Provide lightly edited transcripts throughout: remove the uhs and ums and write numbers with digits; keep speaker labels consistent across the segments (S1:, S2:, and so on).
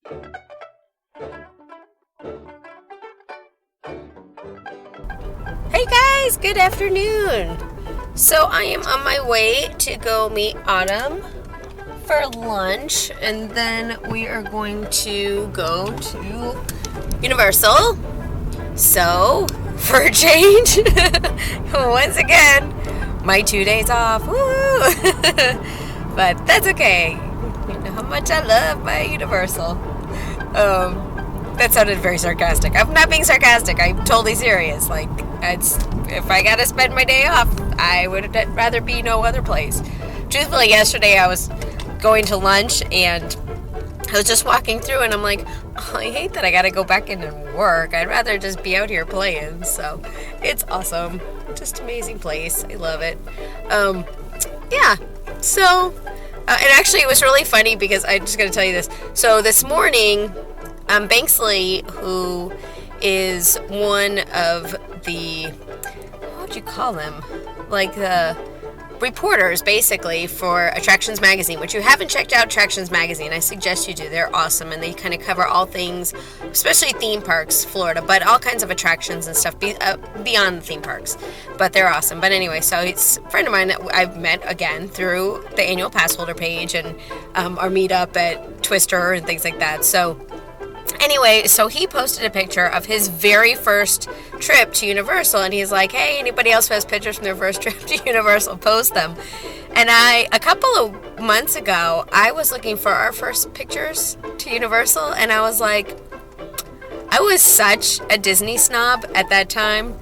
S1: Hey guys, good afternoon. So I am on my way to go meet Autumn for lunch, and then we are going to go to Universal. So, for a change, once again, my 2 days off. Woo! But that's okay. You know how much I love my Universal. That sounded very sarcastic. I'm not being sarcastic. I'm totally serious. Like, if I gotta spend my day off, I would rather be no other place. Truthfully, yesterday I was going to lunch and I was just walking through and I'm like, oh, I hate that I gotta go back in and work. I'd rather just be out here playing. So it's awesome. Just amazing place. I love it. Yeah. So, and actually it was really funny because I'm just gonna tell you this. So this morning, Banksley, who is one of the, what would you call them? Like the reporters, basically, for Attractions Magazine, which you haven't checked out Attractions Magazine, I suggest you do. They're awesome, and they kind of cover all things, especially theme parks, Florida, but all kinds of attractions and stuff beyond the theme parks. But they're awesome. But anyway, so it's a friend of mine that I've met, again, through the annual pass holder page and our meetup at Twister and things like that. So anyway, so he posted a picture of his very first trip to Universal, and he's like, hey, anybody else who has pictures from their first trip to Universal, post them. And a couple of months ago, I was looking for our first pictures to Universal, and I was like, I was such a Disney snob at that time,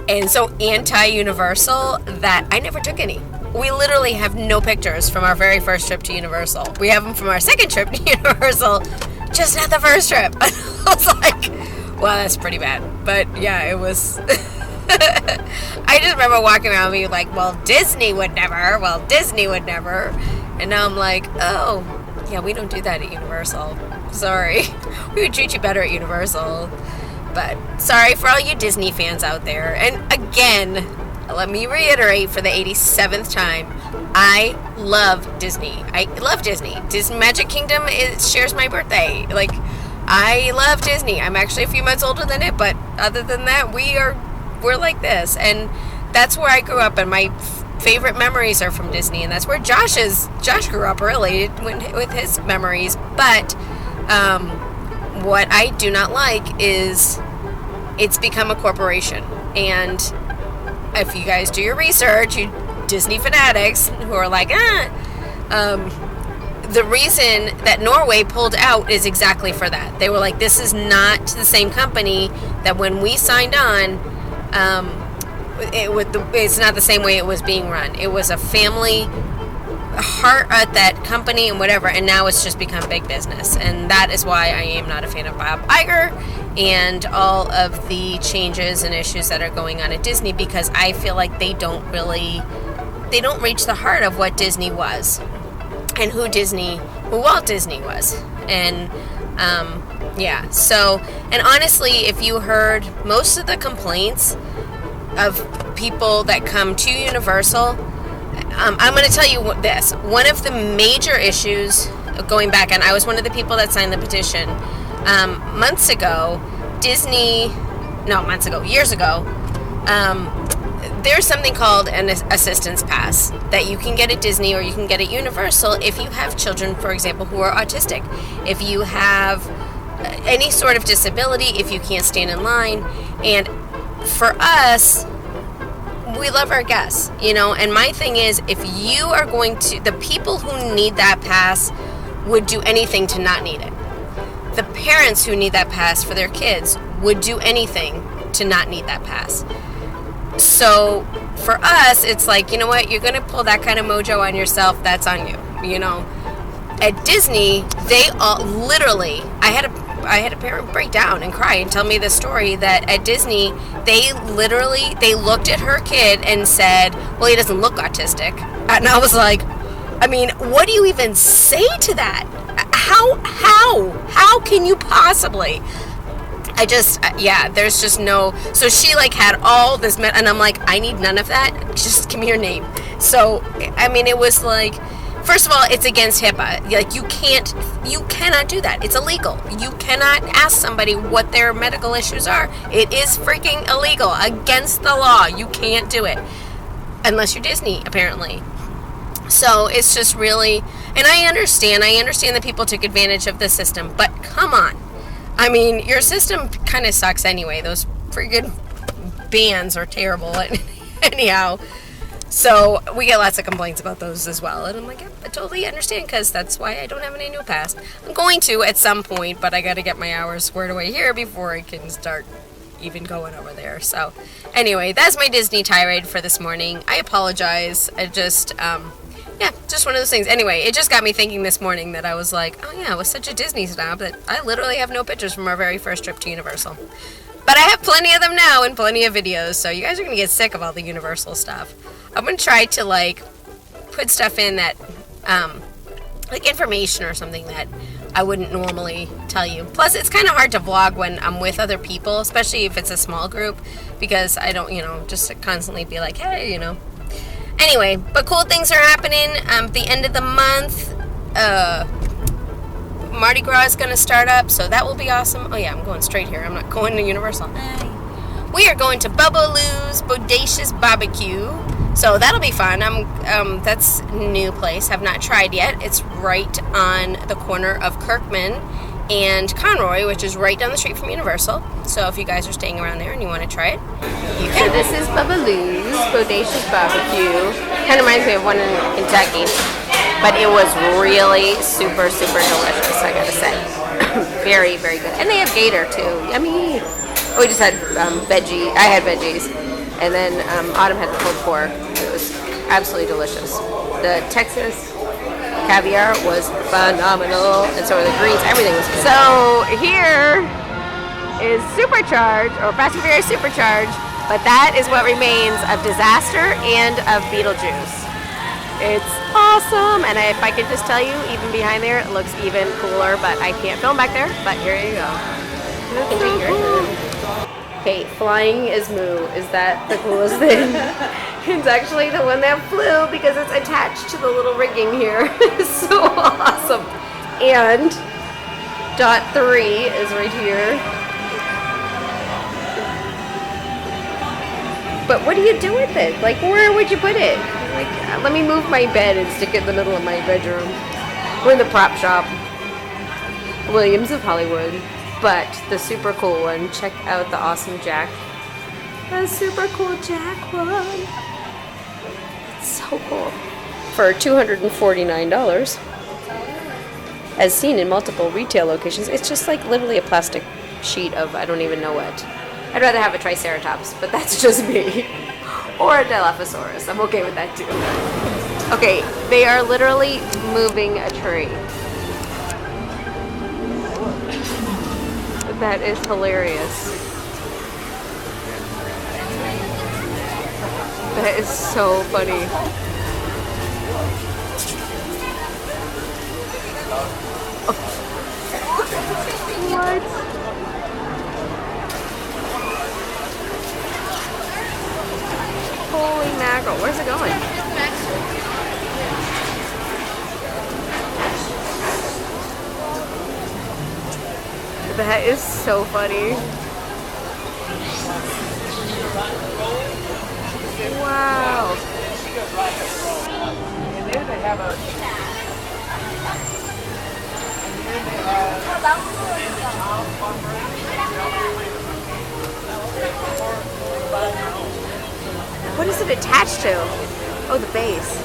S1: and so anti-Universal that I never took any. We literally have no pictures from our very first trip to Universal. We have them from our second trip to Universal, just not the first trip. I was like, well, that's pretty bad. But yeah, it was. I just remember walking around being like, well, Disney would never. Well, Disney would never. And now I'm like, oh, yeah, we don't do that at Universal. Sorry. We would treat you better at Universal. But sorry for all you Disney fans out there. And again, let me reiterate for the 87th time, I love Disney. I love Disney. Disney Magic Kingdom shares my birthday. Like, I love Disney. I'm actually a few months older than it, but other than that, we're like this. And that's where I grew up, and my favorite memories are from Disney, and that's where Josh grew up, really, with his memories. But what I do not like is it's become a corporation. And if you guys do your research, you Disney fanatics who are like, the reason that Norway pulled out is exactly for that. They were like, this is not the same company that when we signed on, it's not the same way it was being run. It was a family heart at that company and whatever, and now it's just become big business. And that is why I am not a fan of Bob Iger and all of the changes and issues that are going on at Disney, because I feel like they don't reach the heart of what Disney was and who Walt Disney was. And yeah, so, and honestly, if you heard most of the complaints of people that come to Universal, I'm going to tell you this. One of the major issues, going back, and I was one of the people that signed the petition, years ago, there's something called an assistance pass that you can get at Disney or you can get at Universal if you have children, for example, who are autistic. If you have any sort of disability, if you can't stand in line. And for us, we love our guests, and my thing is, if you are going to, the people who need that pass would do anything to not need it. The parents who need that pass for their kids would do anything to not need that pass. So for us, it's like, you know what, you're going to pull that kind of mojo on yourself, that's on you, At Disney, they all literally, I had a parent break down and cry and tell me the story that at Disney, they looked at her kid and said, well, he doesn't look autistic. And I was like, I mean, what do you even say to that? How can you possibly? There's just no, so she had all this, and I'm like, I need none of that, just give me your name. So, I mean, it was First of all, it's against HIPAA. Like, you cannot do that. It's illegal. You cannot ask somebody what their medical issues are. It is freaking illegal, against the law. You can't do it. Unless you're Disney, apparently. So it's just really, and I understand that people took advantage of the system, but come on. I mean, your system kind of sucks anyway. Those freaking bans are terrible. Anyhow, so we get lots of complaints about those as well. And I'm like, yeah, I totally understand, because that's why I don't have an annual pass. I'm going to at some point, but I got to get my hours squared away here before I can start even going over there. So anyway, that's my Disney tirade for this morning. I apologize. I just, yeah, just one of those things. Anyway, it just got me thinking this morning that I was like, oh yeah, I was such a Disney snob that I literally have no pictures from our very first trip to Universal. But I have plenty of them now and plenty of videos, so you guys are going to get sick of all the Universal stuff. I'm going to try to, like, put stuff in that, like, information or something that I wouldn't normally tell you. Plus, it's kind of hard to vlog when I'm with other people, especially if it's a small group, because I don't, just constantly be like, hey, Anyway, but cool things are happening. The end of the month, Mardi Gras is going to start up, so that will be awesome. Oh yeah, I'm going straight here. I'm not going to Universal. We are going to Bubbaloo's Bodacious Barbecue, so that'll be fun. That's a new place. Have not tried yet. It's right on the corner of Kirkman and Conroy, which is right down the street from Universal. So if you guys are staying around there and you want to try it, you can. So this is Bubbaloo's Bodacious Barbecue. Kind of reminds me of one in Kentucky, but it was really super, super delicious, I gotta say. Very, very good. And they have gator too. Yummy. We just had veggie. I had veggies, and then Autumn had the pulled pork. It was absolutely delicious. The Texas caviar was phenomenal, and so were the greens. Everything was good. So here is Supercharged, or Fast and Furious Supercharged, but that is what remains of Disaster and of Beetlejuice. It's awesome, and if I could just tell you, even behind there, it looks even cooler, but I can't film back there, but here you go. Okay, flying Esmoo. Is that the coolest thing? It's actually the one that flew because it's attached to the little rigging here. It's so awesome. And dot 3 is right here. But what do you do with it? Like, where would you put it? Like, let me move my bed and stick it in the middle of my bedroom. We're in the prop shop. Williams of Hollywood. But the super cool one, check out the awesome Jack. The super cool Jack one. It's so cool. For $249, as seen in multiple retail locations, it's just like literally a plastic sheet of I don't even know what. I'd rather have a Triceratops, but that's just me. Or a Dilophosaurus. I'm okay with that too. Okay, they are literally moving a tree. That is hilarious. That is so funny. Oh. What? Holy mackerel. Where's it going? That is so funny. Wow. And then they have a... What is it attached to? Oh, the base.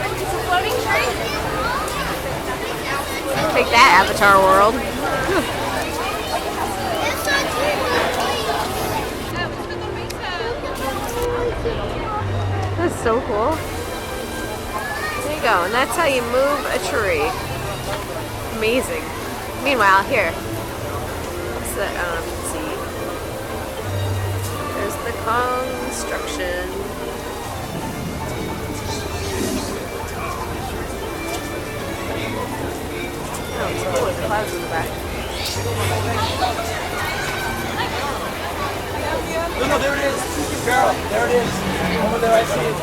S1: It's a floating train. Take that, Avatar World. That's so cool. There you go, and that's how you move a tree. Amazing. Meanwhile, here. What's that? I don't know if you can see. There's the construction. Oh, it's cool with the clouds in the back.
S2: No, there it is. Carol, there it is. Over there, I see it.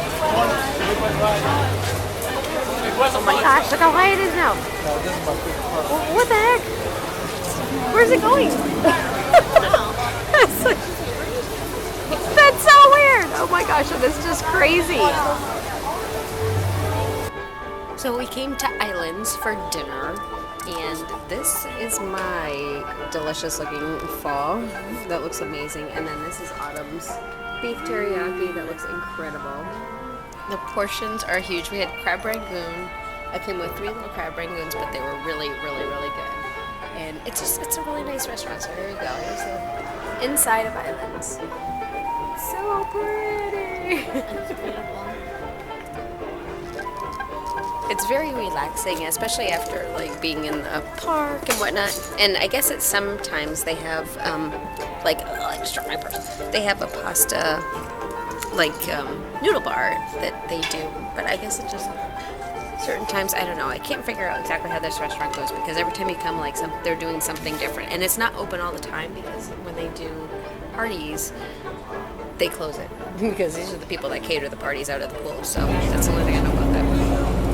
S1: Oh my gosh, look how high it is now. What the heck? Where's it going? That's so weird. Oh my gosh, that's just crazy. So we came to Islands for dinner, and this is my delicious looking pho that looks amazing, and then this is Autumn's beef teriyaki that looks incredible. The portions are huge. We had crab rangoon. I came with 3 little crab rangoons, but they were really, really, really good. And it's a really nice restaurant, so here you go. Here's the inside of Islands. So pretty. It's very relaxing, especially after like being in a park and whatnot. And I guess it's sometimes they have they have a pasta noodle bar that they do. But I guess it's just certain times, I don't know. I can't figure out exactly how this restaurant goes because every time you come, they're doing something different, and it's not open all the time because when they do parties, they close it because these are the people that cater the parties out at the pool. So that's the only thing I know about that.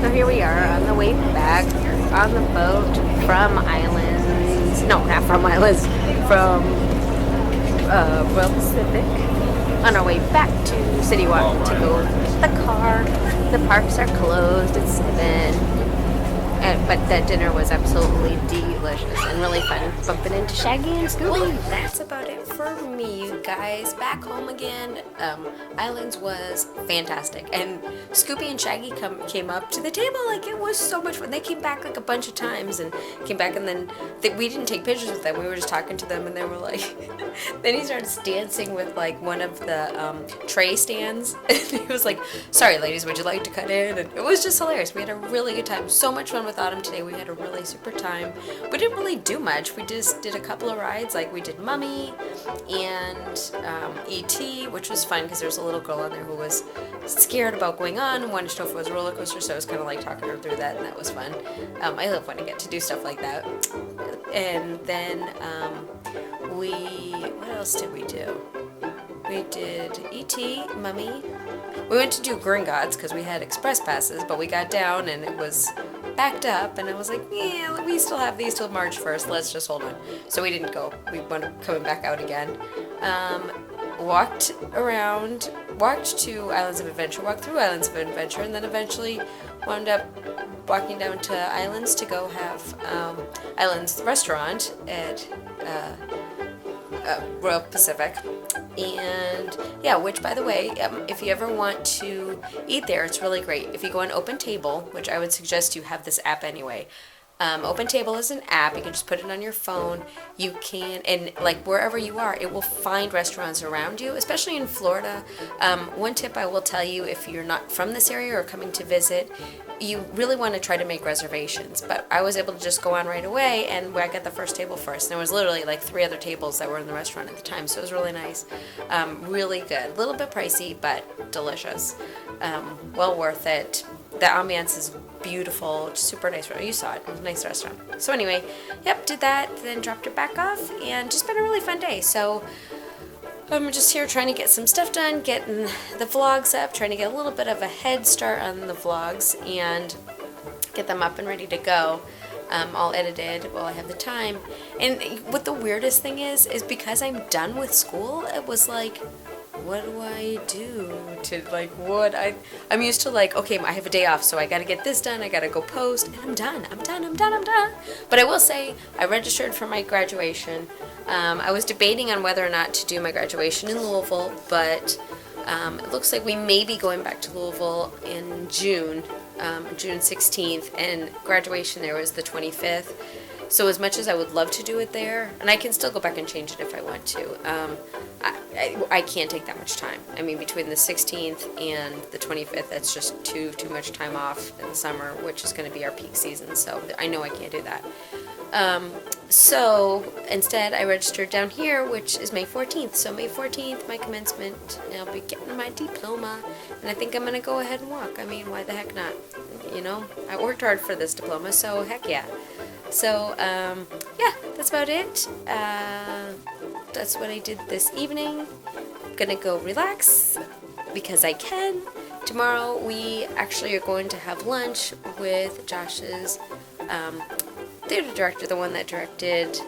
S1: So here we are on the way back on the boat from Islands. No, not from Islands. From Royal Pacific. On our way back to City Walk to go get the car. The parks are closed at 7. But that dinner was absolutely delicious and really fun. Bumping into Shaggy and Scooby. That's about it for me, you guys. Back home again. Islands was fantastic. And Scooby and Shaggy came up to the table. It was so much fun. They came back a bunch of times and came back, and then we didn't take pictures with them. We were just talking to them, and they were like, then he started dancing with one of the tray stands. And he was like, sorry ladies, would you like to cut in? And it was just hilarious. We had a really good time. So much fun with Autumn today. We had a really super time. We didn't really do much. We just did a couple of rides. We did Mummy and E.T., which was fun because there was a little girl on there who was scared about going on and wanted to know if it was a roller coaster, so I was kind of talking her through that, and that was fun. I love when I get to do stuff like that. And then what else did we do? We did E.T., Mummy. We went to do Gringotts because we had express passes, but we got down and it was backed up, and I was like, yeah, we still have these till March 1st, let's just hold on. So we didn't go. We went coming back out again. Walked to Islands of Adventure, walked through Islands of Adventure, and then eventually wound up walking down to Islands to go have Islands restaurant at Royal Pacific. And yeah, which by the way, if you ever want to eat there, it's really great. If you go on Open Table, which I would suggest you have this app anyway. Open Table is an app. You can just put it on your phone. You can, and wherever you are, it will find restaurants around you, especially in Florida. One tip I will tell you, if you're not from this area or coming to visit, you really want to try to make reservations. But I was able to just go on right away, and I got the first table first. And there was literally 3 other tables that were in the restaurant at the time, so it was really nice. Really good. A little bit pricey, but delicious. Well worth it. The ambiance is beautiful, super nice. You saw it. It was a nice restaurant. So anyway, yep, did that, then dropped it back off, and just been a really fun day. So I'm just here trying to get some stuff done, getting the vlogs up, trying to get a little bit of a head start on the vlogs and get them up and ready to go. All edited while I have the time. And what the weirdest thing is because I'm done with school, it was what do I do to I'm used to okay, I have a day off, so I gotta get this done, I gotta go post, and I'm done. But I will say, I registered for my graduation. I was debating on whether or not to do my graduation in Louisville, but it looks like we may be going back to Louisville in June 16th, and graduation there was the 25th. So as much as I would love to do it there, and I can still go back and change it if I want to, I can't take that much time. I mean, between the 16th and the 25th, that's just too much time off in the summer, which is going to be our peak season, so I know I can't do that. So instead, I registered down here, which is May 14th. So May 14th, my commencement, and I'll be getting my diploma, and I think I'm going to go ahead and walk. I mean, why the heck not? I worked hard for this diploma, so heck yeah. So, yeah, that's about it. That's what I did this evening. I'm gonna go relax because I can. Tomorrow we actually are going to have lunch with Josh's theater director, the one that directed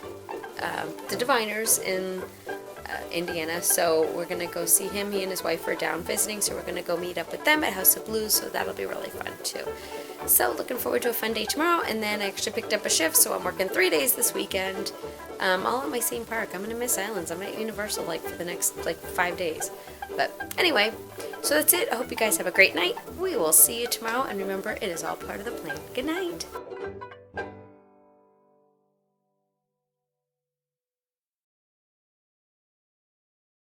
S1: The Diviners in Indiana. So we're going to go see him. He and his wife are down visiting, so we're going to go meet up with them at House of Blues, so that'll be really fun too. So looking forward to a fun day tomorrow, and then I actually picked up a shift, so I'm working 3 days this weekend, all at my same park. I'm going to miss Islands. I'm at Universal for the next 5 days. But anyway, so that's it. I hope you guys have a great night. We will see you tomorrow, and remember, it is all part of the plan. Good night.